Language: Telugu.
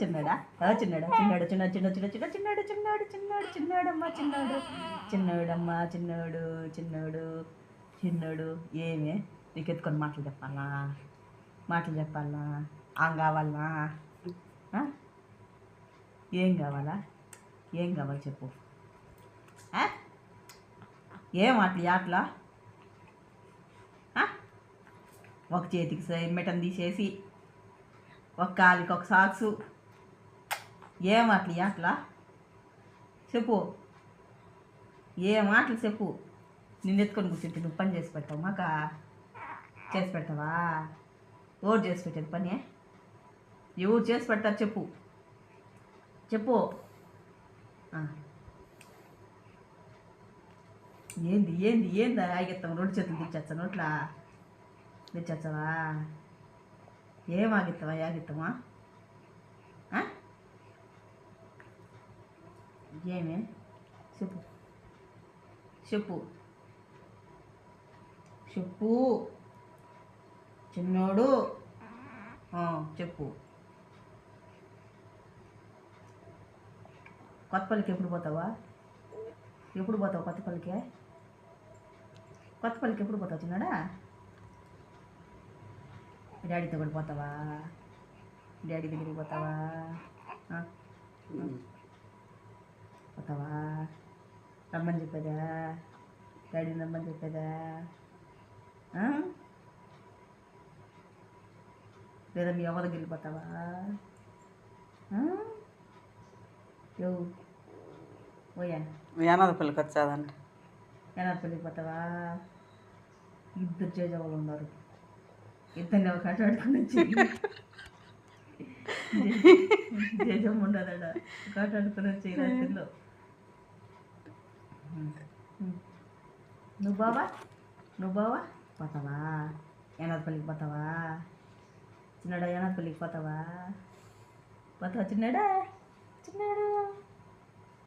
చిన్నడా చిన్నడా చిన్నాడు చిన్న చిన్న చిన్న చిన్న చిన్నాడు చిన్నాడు చిన్నాడు చిన్నాడమ్మా చిన్నాడు చిన్నాడమ్మా చిన్నాడు చిన్నాడు చిన్నాడు ఏమి నీకు ఎత్తుకొని మాటలు చెప్పాలా ఆం కావాలనా ఏం కావాలా ఏం కావాలి చెప్పు ఏం ఆటలా ఒక చేతికి మెటన్ తీసేసి ఒక కాలికి ఒక సాక్సు ఏం ఆటలా చెప్పు ఏం ఆటలు చెప్పు నిన్ను ఎత్తుకొని కూర్చుంటే నువ్వు పని చేసి పెడతావు మాక చేసి పెడతావా ఎవరు చేసి పెట్టేది పని ఎవరు చేసి పెడతారు చెప్పు చెప్పు ఏంది ఏంది ఏంది ఆగిస్తాం 2 చేతులు తెచ్చా నోట్లా తెచ్చావా ఏం ఆగిస్తావా ఏమే చెప్పు చెప్పు చెప్పు చిన్నోడు చెప్పు కొత్తపల్లికి ఎప్పుడు పోతావు కొత్తపల్లికి ఎప్పుడు పోతావు చిన్నాడా డాడీతో కూడా పోతావా డాడీ దగ్గరికి పోతావా రమ్మని చెప్పేదా డాడీని రమ్మని చెప్పేదా లేదా మీ అమ్మ దగ్గరికి పోతావా ఓయా యానాదపల్లికి వచ్చాదంట యానాదపల్లికి పోతావా 2 చేజవాళ్ళు ఉన్నారు ఇద్దరిని ఒక ఆటాడుకుని వచ్చి జేజమ్మ ఉండదట ఒక ఆటాడుకుని వచ్చి రాత్రిలో నువ్వు బావా పోతావా యానాదపల్లికి పోతావా చిన్నాడా యానాదపల్లికి పోతావా చిన్నాడా